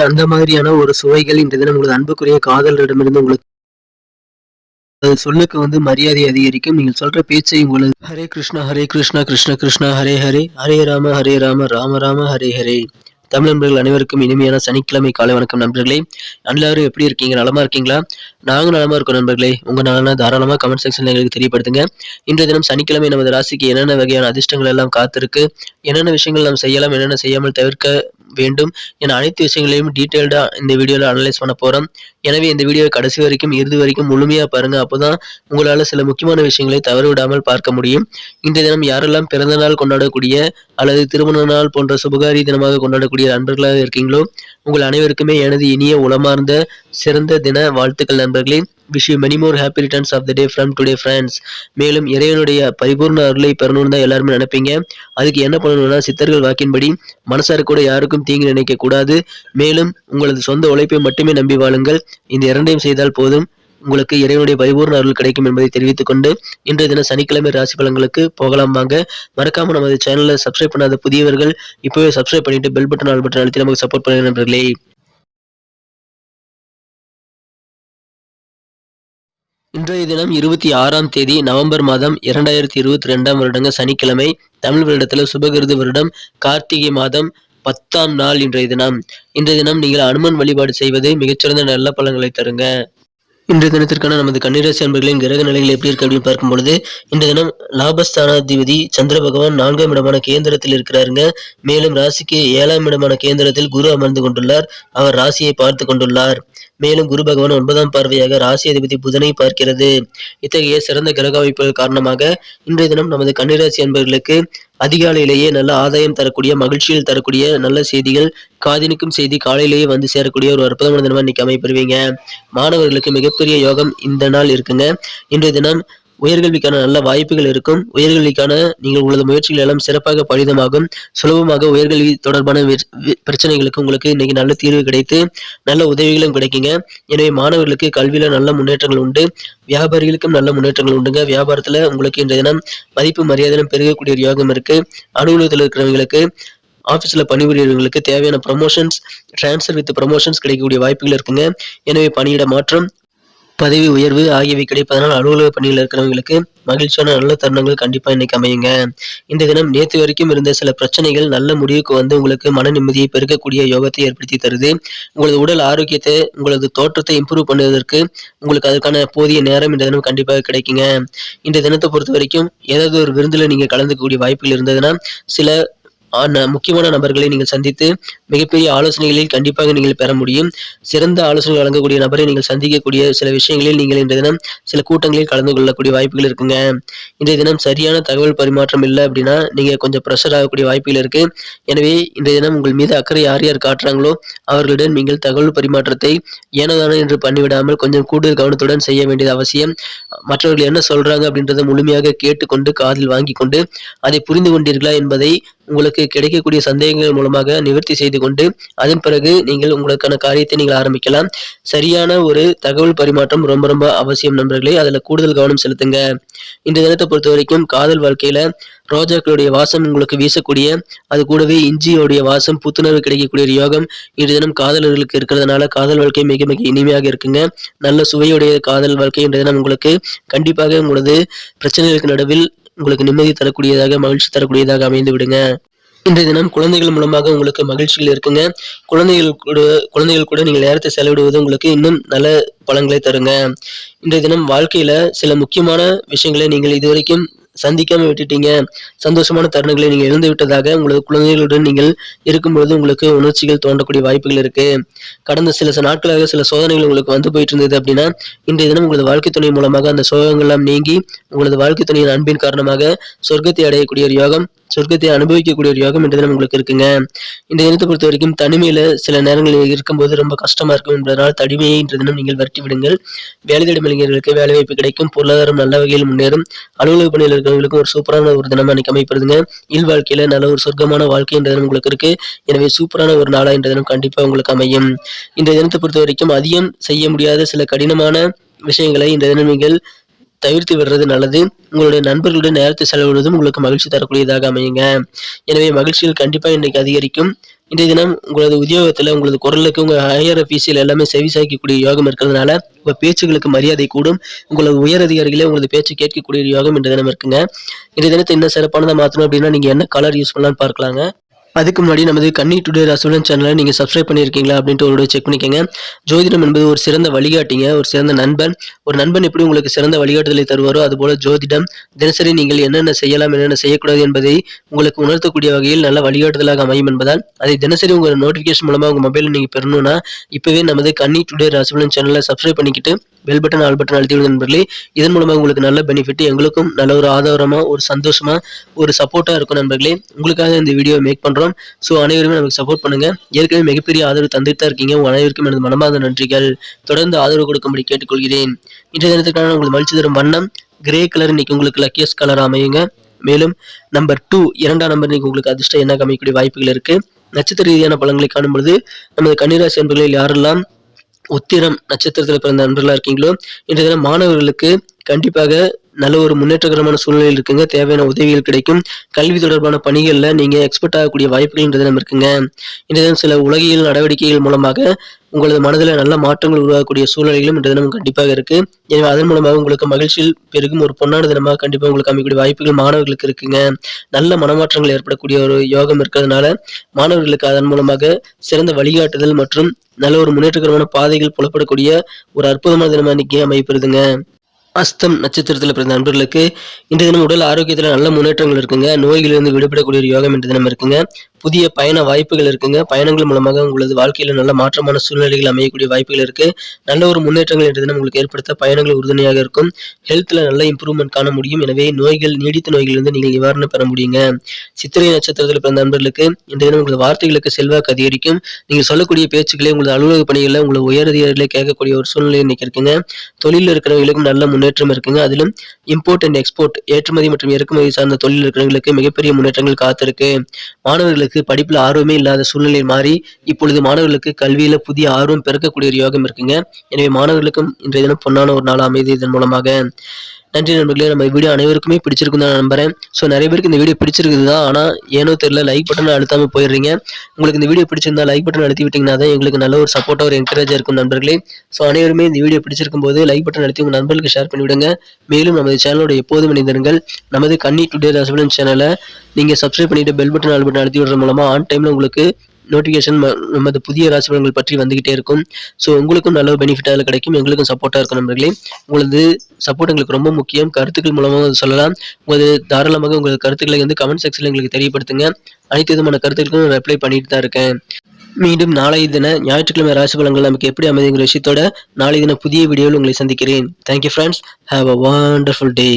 அந்த மாதிரியான ஒரு சுவைகள் இன்றைய தினம் உங்களது அன்புக்குரிய காதலரிடமிருந்து உங்களுக்கு சொல்லுக்கு மரியாதை அதிகரிக்கும். நீங்கள் சொல்ற பேச்சை உங்களது ஹரே கிருஷ்ணா ஹரே கிருஷ்ணா கிருஷ்ண கிருஷ்ணா ஹரே ஹரே ஹரே ராம ராம ராம ஹரே ஹரே. தமிழ் நண்பர்கள் அனைவருக்கும் இனிமையான சனிக்கிழமை காலை வணக்கம் நண்பர்களே. எல்லாரும் எப்படி இருக்கீங்க? நலமா இருக்கீங்களா? நாங்க நலமா இருக்கோம் நண்பர்களே. உங்க நலனை தாராளமா கமெண்ட் செக்ஷன்ல எங்களுக்கு தெரியப்படுத்துங்க. இன்றைய தினம் சனிக்கிழமை நமது ராசிக்கு என்னென்ன வகையான அதிர்ஷ்டங்கள் எல்லாம் காத்திருக்கு, என்னென்ன விஷயங்கள் நாம் செய்யலாம், என்னென்ன செய்யாமல் தவிர்க்க வேண்டும் என அனைத்து விஷயங்களையும் டீட்டெயில்டா இந்த வீடியோல அனலைஸ் பண்ண போறோம். எனவே இந்த வீடியோவை கடைசி வரைக்கும் இறுதி வரைக்கும் முழுமையா பாருங்க. அப்போதான் உங்களால சில முக்கியமான விஷயங்களை தவற விடாமல் பார்க்க முடியும். இன்றைய தினம் யாரெல்லாம் பிறந்த நாள் கொண்டாடக்கூடிய அல்லது திருமண நாள் போன்ற சுபகாரி தினமாக கொண்டாடக்கூடிய நண்பர்களாக இருக்கீங்களோ உங்கள் அனைவருக்குமே எனது இனிய உளமார்ந்த சிறந்த தின வாழ்த்துக்கள் நண்பர்களே. Wish you many more happy returns of the day from today friends. மேலும் இறைவனுடைய பரிபூர்ண அருளை பெறணும்னு தான் எல்லாருமே நினைப்பீங்க. அதுக்கு என்ன பண்ணணும்னா சித்தர்கள் வாக்கின்படி மனசார கூட யாருக்கும் தீங்கு நினைக்க கூடாது. மேலும் உங்களது சொந்த உழைப்பை மட்டுமே நம்பி வாழுங்கள். இந்த இரண்டையும் செய்தால் போதும் உங்களுக்கு இறைவனுடைய பரிபூர்ண அருள் கிடைக்கும் என்பதை தெரிவித்துக் கொண்டு இன்றைய தினம் சனிக்கிழமை ராசி பலன்களுக்கு போகலாம் வாங்க. மறக்காம நமது சேனலை சப்ஸ்கிரைப் பண்ணாத புதியவர்கள் இப்போவே சப்ஸ்கிரைப் பண்ணிட்டு பெல் பட்டன் ஆல் பட்டன் அழுத்தி நமக்கு சப்போர்ட் பண்ணுங்க நண்பர்களே. இன்றைய தினம் 26ஆம் தேதி நவம்பர் மாதம் 2022ஆம் வருடங்க சனிக்கிழமை. தமிழ் வருடத்துல சுபகிருது வருடம் கார்த்திகை மாதம் 10ஆம் நாள் இன்றைய தினம். இன்றைய தினம் நீங்கள் அனுமன் வழிபாடு செய்வது மிகச்சிறந்த நல்ல பலன்களை தருங்க. இன்றைய தினத்திற்கான நமது கன்னிராசி அன்பர்களின் கிரக நிலைகள் எப்படி இருக்கு அப்படின்னு பார்க்கும் பொழுது இன்றைய தினம் லாபஸ்தானாதிபதி சந்திர பகவான் 4ஆம் இடமான கேந்திரத்தில் இருக்கிறாருங்க. மேலும் ராசிக்கு 7ஆம் இடமான கேந்திரத்தில் குரு அமர்ந்து கொண்டுள்ளார். அவர் ராசியை பார்த்து கொண்டுள்ளார். மேலும் குரு பகவான் 9ஆம் பார்வையாக ராசி அதிபதி புதனை பார்க்கிறது. இத்தகைய சிறந்த கிரக அமைப்புகள் காரணமாக இன்றைய தினம் நமது கன்னிராசி அன்பர்களுக்கு அதிகாலையிலேயே நல்ல ஆதாயம் தரக்கூடிய மகிழ்ச்சியில் தரக்கூடிய நல்ல செய்திகள், காதினுக்கும் செய்தி காலையிலேயே வந்து சேரக்கூடிய ஒரு அற்புதமான தினமா இன்னைக்கு அமைப்பெறுவீங்க. மாணவர்களுக்கு மிகப்பெரிய யோகம் இந்த நாள் இருக்குங்க. இன்றைய தினம் உயர்கல்விக்கான நல்ல வாய்ப்புகள் இருக்கும். உயர்கல்விக்கான நீங்கள் உங்களது முயற்சிகள் எல்லாம் சிறப்பாக பலிதமாகும். சுலபமாக உயர்கல்வி தொடர்பான பிரச்சனைகளுக்கு உங்களுக்கு இன்னைக்கு நல்ல தீர்வு கிடைத்து நல்ல உதவிகளும் கிடைக்குங்க. எனவே மாணவர்களுக்கு கல்வியில நல்ல முன்னேற்றங்கள் உண்டு. வியாபாரிகளுக்கும் நல்ல முன்னேற்றங்கள் உண்டுங்க. வியாபாரத்துல உங்களுக்கு இன்றைய தினம் மதிப்பு மரியாதையும் பெருகக்கூடிய ஒரு யோகம் இருக்கு. அலுவலகத்தில் இருக்கிறவங்களுக்கு ஆபீஸ்ல பணிபுரியவர்களுக்கு தேவையான ப்ரமோஷன்ஸ், டிரான்ஸ்ஃபர் வித் ப்ரமோஷன்ஸ் கிடைக்கக்கூடிய வாய்ப்புகள் இருக்குங்க. எனவே பணியிட மாற்றம், பதவி உயர்வு ஆகியவை கிடைப்பதனால் அலுவலக பணியில் இருக்கிறவங்களுக்கு மகிழ்ச்சியான நல்ல தருணங்கள் கண்டிப்பா இன்னைக்கு அமையுங்க. இந்த தினம் நேற்று வரைக்கும் இருந்த சில பிரச்சனைகள் நல்ல முடிவுக்கு உங்களுக்கு மன நிம்மதியை பெருக்கக்கூடிய யோகத்தை ஏற்படுத்தி தருது. உங்களது உடல் ஆரோக்கியத்தை, உங்களது தோற்றத்தை இம்ப்ரூவ் பண்ணுவதற்கு உங்களுக்கு அதுக்கான போதிய நேரம் இந்த தினம் கண்டிப்பாக கிடைக்குங்க. இந்த தினத்தை பொறுத்த வரைக்கும் ஏதாவது ஒரு விருந்துல நீங்க கலந்துக்கக்கூடிய வாய்ப்புகள் இருந்ததுன்னா சில முக்கியமான நபர்களை நீங்கள் சந்தித்து மிகப்பெரிய ஆலோசனைகளில் கண்டிப்பாக நீங்கள் பெற முடியும். சிறந்த ஆலோசனை வழங்கக்கூடிய நபரை நீங்கள் சந்திக்கக்கூடிய சில விஷயங்களில் நீங்கள் இன்றைய தினம் சில கூட்டங்களில் கலந்து கொள்ளக்கூடிய வாய்ப்புகள் இருக்குங்க. இன்றைய தினம் சரியான தகவல் பரிமாற்றம் இல்லை அப்படின்னா நீங்க கொஞ்சம் ப்ரெஷர் ஆகக்கூடிய வாய்ப்புகள் இருக்கு. எனவே இன்றைய தினம் உங்கள் மீது அக்கறை யார் யார் காட்டுறாங்களோ அவர்களிடம் நீங்கள் தகவல் பரிமாற்றத்தை ஏனதானோ என்று பண்ணிவிடாமல் கொஞ்சம் கூடுதல் கவனத்துடன் செய்ய வேண்டியது அவசியம். மற்றவர்கள் என்ன சொல்றாங்க அப்படின்றத முழுமையாக கேட்டுக்கொண்டு காதில் வாங்கி கொண்டு அதை புரிந்து கொண்டீர்களா என்பதை உங்களுக்கு கிடைக்கக்கூடிய சந்தேகங்கள் மூலமாக நிவர்த்தி செய்து கொண்டு அதன் பிறகு நீங்கள் உங்களுக்கான காரியத்தை நீங்கள் ஆரம்பிக்கலாம். சரியான ஒரு தகவல் பரிமாற்றம் ரொம்ப ரொம்ப அவசியம் நண்பர்களே. அதுல கூடுதல் கவனம் செலுத்துங்க. இந்த தினத்தை பொறுத்த வரைக்கும் காதல் வாழ்க்கையில ரோஜாக்களுடைய வாசம் உங்களுக்கு வீசக்கூடிய, அது கூடவே இஞ்சியோடைய வாசம் புத்துணர்வு கிடைக்கக்கூடிய ஒரு யோகம் இன்றைய தினம் காதலர்களுக்கு இருக்கிறதுனால காதல் வாழ்க்கை மிக மிக இனிமையாக இருக்குங்க. நல்ல சுவையுடைய காதல் வாழ்க்கை இன்றைய தினம் உங்களுக்கு கண்டிப்பாக உங்களது பிரச்சனைகளுக்கு நடுவில் உங்களுக்கு நிம்மதி தரக்கூடியதாக, மகிழ்ச்சி தரக்கூடியதாக அமைந்து விடுங்க. இன்றைய தினம் குழந்தைகள் மூலமாக உங்களுக்கு மகிழ்ச்சிகள் இருக்குங்க. குழந்தைகள் கூட நீங்கள் நேரத்தை செலவிடுவது உங்களுக்கு இன்னும் நல்ல பலன்களை தருங்க. இன்றைய தினம் வாழ்க்கையில சில முக்கியமான விஷயங்களை நீங்கள் இதுவரைக்கும் சந்திக்காம விட்டுட்டீங்க, சந்தோஷமான தருணங்களை நீங்க இழந்து விட்டதாக உங்களது குழந்தைகளுடன் நீங்கள் இருக்கும்போது உங்களுக்கு உணர்ச்சிகள் தோன்றக்கூடிய வாய்ப்புகள் இருக்கு. கடந்த சில நாட்களாக சில சோதனைகள் உங்களுக்கு வந்து போயிட்டு இருந்தது அப்படின்னா இன்றைய தினம் உங்களது வாழ்க்கை துணை மூலமாக அந்த சோகங்கள் எல்லாம் நீங்கி உங்களது வாழ்க்கை துணையின் அன்பின் காரணமாக சொர்க்கத்தை அடையக்கூடிய ஒரு யோகம், சொர்க்கத்தை அனுபவிக்கக்கூடிய ஒரு யோகம் இன்றைய தினம் உங்களுக்கு இருக்குங்க. இந்த தினத்தை பொறுத்த வரைக்கும் தனிமையில சில நேரங்களில் இருக்கும்போது ரொம்ப கஷ்டமா இருக்கும் என்பதனால் தனிமையை இன்றைய தினம் நீங்கள் வருத்தி விடுங்கள். வேலை தேடும் இளைஞர்களுக்கு வேலை வாய்ப்பு கிடைக்கும். பொருளாதாரம் நல்ல வகையில் முன்னேறும். அலுவலக பணியில் இருக்கிறவங்களுக்கு ஒரு சூப்பரான ஒரு தினமா இன்னைக்கு அமைப்படுதுங்க. இல்வாழ்க்கையில நல்ல ஒரு சொர்க்கமான வாழ்க்கை இன்றைய தினம் உங்களுக்கு இருக்கு. எனவே சூப்பரான ஒரு நாளா இன்றைய தினம் கண்டிப்பா உங்களுக்கு அமையும். இந்த தினத்தை பொறுத்த வரைக்கும் அதிகம் செய்ய முடியாத சில கடினமான விஷயங்களை இந்த தினம் நீங்கள் தவிர்த்து விடுறது நல்லது. உங்களுடைய நண்பர்களுடன் நேரத்தை செலவிடுவதும் உங்களுக்கு மகிழ்ச்சி தரக்கூடியதாக அமையுங்க. எனவே மகிழ்ச்சிகள் கண்டிப்பா இன்றைக்கு அதிகரிக்கும். இன்றைய தினம் உங்களது உத்தியோகத்துல உங்களது குரலுக்கு உங்க ஹையர் அஃபீஷியல் எல்லாமே செவிசாய்க்கக்கூடிய யோகம் இருக்கிறதுனால உங்க பேச்சுகளுக்கு மரியாதை கூடும். உங்களது உயர் அதிகாரிகளே உங்களது பேச்சு கேட்கக்கூடிய யோகம் இன்றைய தினம் இருக்குங்க. இன்றைய தினத்தை இன்னும் சிறப்பானதா மாத்தணும் அப்படின்னா நீங்க என்ன கலர் யூஸ் பண்ணலாம்னு பார்க்கலாங்க. அதுக்கு முன்னாடி நமது கன்னி டுடே ராசிபலன் சேனலை நீங்க சப்ஸ்கிரைப் பண்ணியிருக்கீங்களா அப்படின்ட்டு ஒரு செக் பண்ணிக்கோங்க. ஜோதிடம் என்பது ஒரு சிறந்த வழிகாட்டிங்க, ஒரு சிறந்த நண்பன். ஒரு நண்பன் எப்படி உங்களுக்கு சிறந்த வழிகாட்டுதலை தருவாரோ அதுபோல ஜோதிடம் தினசரி நீங்கள் என்னென்ன செய்யலாம் என்னென்ன செய்யக்கூடாது என்பதை உங்களுக்கு உணர்த்தக்கூடிய வகையில் நல்ல வழிகாட்டுதலாக அமையும் என்பதால் அதை தினசரி உங்க நோட்டிபிகேஷன் மூலமா உங்க மொபைலில் நீங்க பெறணும்னா இப்பவே நமது கன்னி டுடே ராசிபலன் சேனலை சப்ஸ்கிரைப் பண்ணிக்கிட்டு பெல் பட்டன் ஆல் பட்டன் அழுத்தி விடுங்க நண்பர்களே. இதன் மூலமா உங்களுக்கு நல்ல பெனிஃபிட், எங்களுக்கும் நல்ல ஒரு ஆதாரமா ஒரு சந்தோஷமா ஒரு சப்போர்ட்டா இருக்கும் நண்பர்களே. உங்களுக்காக இந்த வீடியோ மேக் பண்றோம். ஸோ அனைவருமே நமக்கு சப்போர்ட் பண்ணுங்க. ஏற்கனவே மிகப்பெரிய ஆதரவு தந்துட்டு தான் இருக்கீங்க. உங்க அனைவருக்கும் எனது மனமார்ந்த நன்றிகள். தொடர்ந்து ஆதரவு கொடுக்கும்படி கேட்டுக்கொள்கிறேன். இன்றைய தினத்துக்கான உங்களுக்கு மகிழ்ச்சி தரும் வண்ணம் கிரே கலர் இன்னைக்கு உங்களுக்கு லக்கியஸ்ட் கலர் அமையுங்க. மேலும் நம்பர் 2 2ஆம் நம்பர் இன்னைக்கு உங்களுக்கு அதிர்ஷ்டம் என்ன அமைக்கக்கூடிய வாய்ப்புகள் இருக்கு. நட்சத்திர ரீதியான பலன்களை காணும் பொழுது நமது கன்னிராசி அன்பர்களில் யாரெல்லாம் உத்திரம் நட்சத்திரத்தில் பிறந்த நண்பர்களா இருக்கீங்களோ இன்றைய தினம் மாணவர்களுக்கு கண்டிப்பாக நல்ல ஒரு முன்னேற்றகரமான சூழ்நிலையில் இருக்குங்க. தேவையான உதவிகள் கிடைக்கும். கல்வி தொடர்பான பணிகள்ல நீங்க எக்ஸ்பர்ட் ஆகக்கூடிய வாய்ப்புகள் இன்றைய தினம் இருக்குங்க. இன்றைய தினம் சில உலகியல் நடவடிக்கைகள் மூலமாக உங்களது மனதில் நல்ல மாற்றங்கள் உருவாகக்கூடிய சூழ்நிலைகளும் இன்றைய தினம் கண்டிப்பாக இருக்கு. எனவே அதன் மூலமாக உங்களுக்கு மகிழ்ச்சியில் பெருகும் ஒரு பொன்னான தினமாக கண்டிப்பாக உங்களுக்கு அமைக்கக்கூடிய வாய்ப்புகள் மாணவர்களுக்கு இருக்குங்க. நல்ல மனமாற்றங்கள் ஏற்படக்கூடிய ஒரு யோகம் இருக்கிறதுனால மாணவர்களுக்கு அதன் மூலமாக சிறந்த வழிகாட்டுதல் மற்றும் நல்ல ஒரு முன்னேற்றகரமான பாதைகள் புலப்படக்கூடிய ஒரு அற்புதமான தினமா இன்னைக்கு அமைப்பெறுதுங்க. அஸ்தம் நட்சத்திரத்தில் பிறந்த நண்பர்களுக்கு இன்றைய தினம் உடல் ஆரோக்கியத்தில் நல்ல முன்னேற்றங்கள் இருக்குங்க. நோய்களிலிருந்து விடுபடக்கூடிய ஒரு யோகம் இன்றைய தினம் இருக்குங்க. புதிய பயண வாய்ப்புகள் இருக்குங்க. பயணங்கள் மூலமாக உங்களது வாழ்க்கையில நல்ல மாற்றமான சூழ்நிலைகள் அமையக்கூடிய வாய்ப்புகள் இருக்கு. நல்ல ஒரு முன்னேற்றங்கள் இன்றைய தினம் உங்களுக்கு ஏற்படுத்த பயணங்கள் உறுதுணையாக இருக்கும். ஹெல்த்ல நல்ல இம்ப்ரூவ்மெண்ட் காண முடியும். எனவே நோய்கள் நீடித்த நோய்களிலிருந்து நீங்கள் நிவாரணம் பெற முடியுங்க. சித்திரை நட்சத்திரத்தில் பிறந்த நண்பர்களுக்கு இன்றைய தினம் உங்களது வார்த்தைகளுக்கு செல்வாக்கு அதிகரிக்கும். நீங்கள் சொல்லக்கூடிய பேச்சுக்களை உங்களது அலுவலக பணிகளில் உங்களது உயர் அதிகாரிகளை கேட்கக்கூடிய ஒரு சூழ்நிலை இன்னைக்கு இருக்குங்க. தொழிலில் இருக்கிறவங்களுக்கும் நல்ல முன்னேற்றம் இருக்குங்க. அதிலும் இம்போர்ட் அண்ட் எக்ஸ்போர்ட் ஏற்றுமதி மற்றும் இறக்குமதி சார்ந்த தொழில் இருக்கிறவங்களுக்கு மிகப்பெரிய முன்னேற்றங்கள் காத்திருக்கு. மாணவர்களுக்கு படிப்புல ஆர்வமே இல்லாத சூழ்நிலை மாறி இப்பொழுது மாணவர்களுக்கு கல்வியில புதிய ஆர்வம் பெருக்கக்கூடிய ஒரு யோகம் இருக்குங்க. எனவே மாணவர்களுக்கும் இன்றைய தினம் பொன்னான ஒரு நாள் அமைதி இதன் மூலமாக. நன்றி நண்பர்களே. நம்ம வீடியோ அனைவருக்குமே பிடிச்சிருக்கும் தான் நம்புறேன். ஸோ நிறைய பேருக்கு இந்த வீடியோ பிடிச்சிருக்குது தான், ஆனால் ஏனோ தெரியல லைக் பட்டன் அழுத்தாம போயிடுறீங்க. உங்களுக்கு இந்த வீடியோ பிடிச்சிருந்தா லைக் பட்டன் அழுத்தி விட்டீங்கன்னா தான் எங்களுக்கு நல்ல ஒரு சப்போர்ட்டாக ஒரு என்கரேஜாக இருக்கும் நண்பர்களே. ஸோ அனைவருமே இந்த வீடியோ பிடிச்சிருக்கும் போது லைக் பட்டன் அழுத்தி உங்கள் நண்பர்களுக்கு ஷேர் பண்ணிவிடுங்க. மேலும் நமது சேனலோட எப்போதும் இணைந்திருங்கள். நமது கன்னி டுடே ராசிபலன் சேனலை நீங்கள் சப்ஸ்கிரைப் பண்ணிட்டு பெல் பட்டன் ஆல் பட்டன் அழுத்தி விடுறது மூலமாக ஆன் டைமில் உங்களுக்கு நோட்டிஃபிகேஷன் நமது புதிய ராசி பலன்கள் பற்றி வந்துகிட்டே இருக்கும். ஸோ உங்களுக்கும் நல்ல பெனிஃபிட் அதில் கிடைக்கும், எங்களுக்கும் சப்போர்ட்டாக இருக்கும் நண்பர்களே. உங்களது சப்போர்ட் எங்களுக்கு ரொம்ப முக்கியம். கருத்துக்கள் மூலமாக சொல்லலாம். உங்களது தாராளமாக உங்களது கருத்துக்களை வந்து கமெண்ட் செக்ஷனில் எங்களுக்கு தெரியப்படுத்துங்க. அனைத்து விதமான கருத்துக்களுக்கும் ரிப்ளை பண்ணிட்டு தான் இருக்கேன். மீண்டும் நாளை தின ஞாயிற்றுக்கிழமை ராசி பலன்கள் நமக்கு எப்படி அமைதிங்கிற விஷயத்தோட நாளை தின புதிய வீடியோவில் உங்களை சந்திக்கிறேன். Thank you friends. Have a wonderful day.